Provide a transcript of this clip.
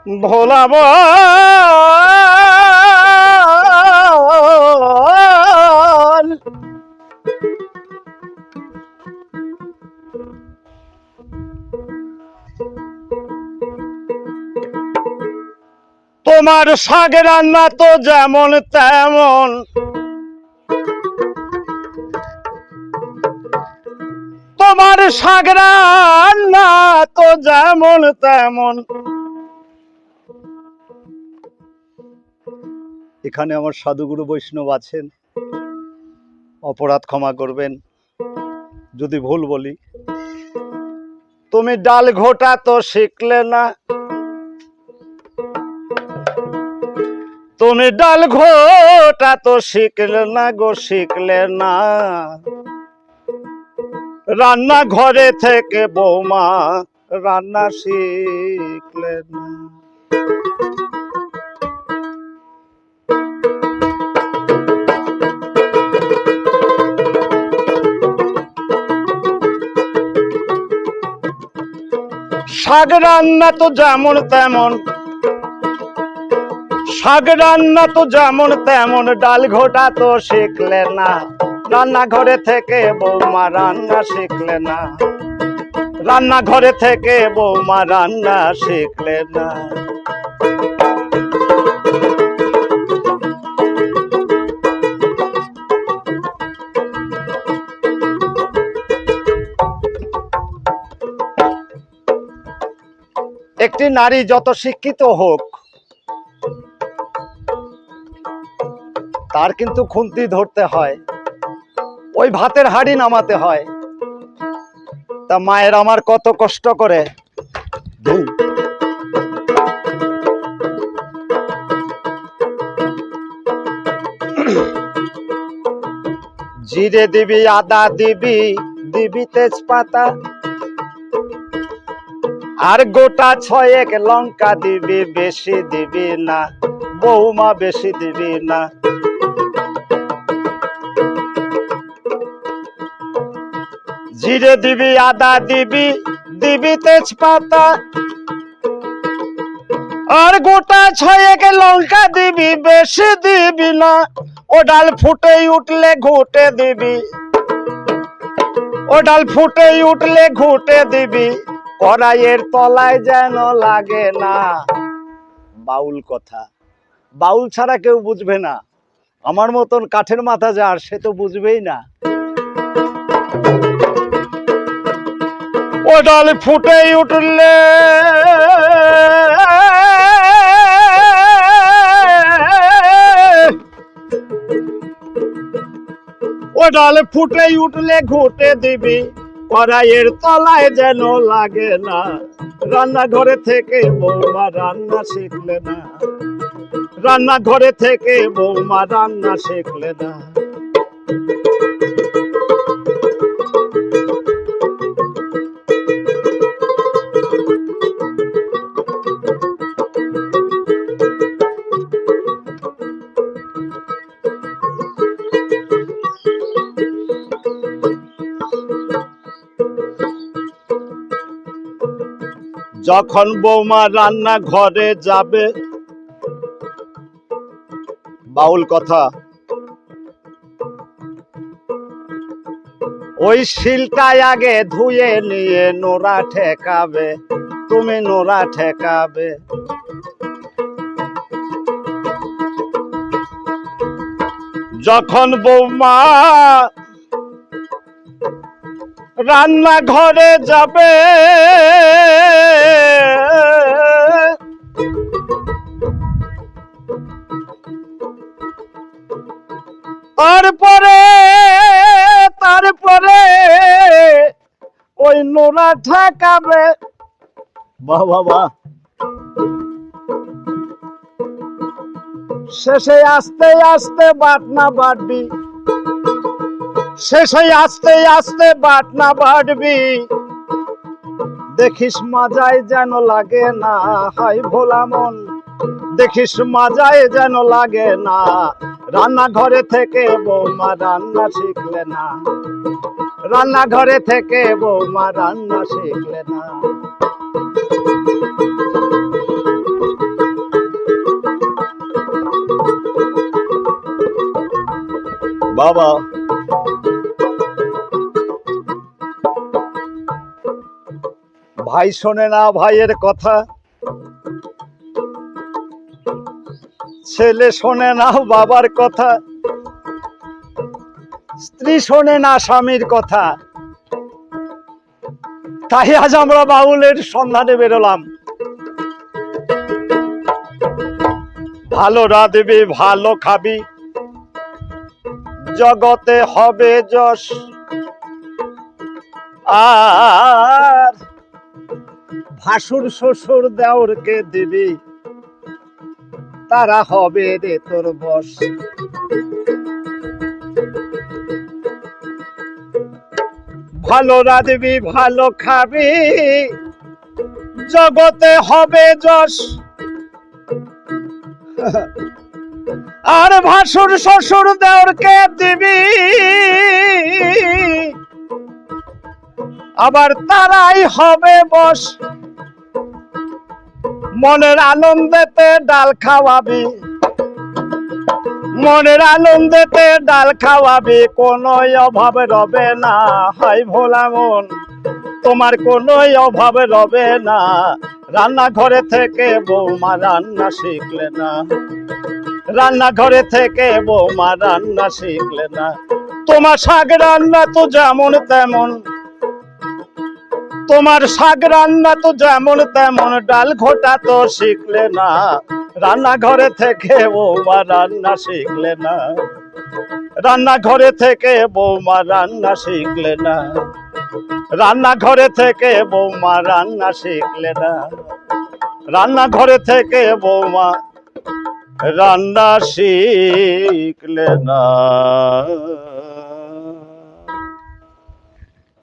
ভোলাবো তোমার শাক রান্না তো যেমন তেমন, তোমার শাক রান্না তো যেমন তেমন। এখানে আমার সাধুগুরু বৈষ্ণব আছেন, অপরাধ ক্ষমা করবেন যদি ভুল বলি। তুমি ডাল ঘোটা তো শিখলে না, তুমি ডাল ঘোটা তো শিখলে না গো, শিখলে না। রান্না ঘরে থেকে বৌমা রান্না শিখলে না। শাক রান্না তো যেমন তেমন, শাক রান্না তো যেমন তেমন, ডাল ঘোটা তো শিখলে না। রান্নাঘরে থেকে বৌমা রান্না শিখলে না, রান্নাঘরে থেকে বৌমা রান্না শিখলে না। একটি নারী যত শিক্ষিত হোক, তার কিন্তু খুন্তি ধরতে হয়, ওই ভাতের হাঁড়ি নামাতে হয়। তা মায়ের আমার কত কষ্ট করে জিরে দিবি, আদা দিবি, দিবি তেজপাতা, আর গোটা 6 লঙ্কা দিবি, বেশি দিবি না বৌমা, বেশি দিবি না। জিরে দিবি, আদা দিবি, দিবি তেজপাতা, আর গোটা 6 লঙ্কা দিবি, বেশি দিবি না। ও ডাল ফুটে উঠলে ঘুটে দিবি, ও ডাল ফুটে উঠলে ঘুটে দিবি, কড়াইয়ের তলায় যেন লাগে না। বাউল কথা, বাউল ছাড়া কেউ বুঝবে না। আমার মতন কাঠের মাথা যার, সে তো বুঝবেই না। ও ডাল ফুটে উঠলে ও ডাল ফুটে উঠলে ঘুটে দিবি, কড়াইয়ের তলায় যেন লাগে না। রান্নাঘরে থেকে বৌমা রান্না শিখলে না, রান্নাঘরে থেকে বৌমা রান্না শিখলে না। যখন বৌমা রান্না ঘরে যাবে, বাউল কথা, ওই শিলটায় আগে ধুয়ে নিয়ে নোড়া ঠেকাবে, তুমি নোড়া ঠেকাবে। যখন বৌমা রান্না ঘরে যাবে, তারপরে তারপরে ওই নোড়া ঠেকাবে। বাহ বাহ বাহ। শেষে আস্তে আস্তে বাটনা বাটবি, শেষে আস্তে আস্তে বাটনা বাটবি, দেখিস মাজায় যেন লাগে না। হাই ভোলা মন, দেখিস মাজায় যেন লাগে না। রান্নাঘরে থেকে বৌমা রান্না শিখলে না, রান্নাঘরে থেকে বৌমা রান্না শিখলে না। বাবা। ভাই শোনে না ভাইয়ের কথা, ছেলে শোনে না বাবার কথা, স্ত্রী শোনে না স্বামীর কথা। তাই আজ আমরা বাউলের সন্ধানে বেরোলাম। ভালো রাঁধবি ভালো খাবি, জগতে হবে যশ। আর ভাসুর শ্বশুর দেওরকে দিবি, তারা হবে রে তোর বশ। ভালো রাঁধবি ভালো খাবি, জগতে হবে যশ। আর ভাসুর শ্বশুর দেওরকে দিবি, আবার তারাই হবে বশ। মনের আনন্দেতে ডাল খাওয়াবি, মনের আনন্দেতে ডাল খাওয়াবি, কোনো অভাব রবে না। হাই ভোলা মন, তোমার কোনো অভাব রবে না। রান্নাঘরে থেকে বৌমা রান্না শিখলে না, রান্নাঘরে থেকে বৌমা রান্না শিখলে না। তোমার শাক রান্না তো যেমন তেমন, তোমার শাক রান্না তো যেমন তেমন, ডাল ঘোটা তো শিখলে না। রান্নাঘরে থেকে বৌমা রান্না শিখলে না, রান্নাঘরে থেকে বৌমা রান্না শিখলে না, রান্নাঘরে থেকে বৌমা রান্না শিখলে না, রান্নাঘরে থেকে বৌমা রান্না শিখলে না।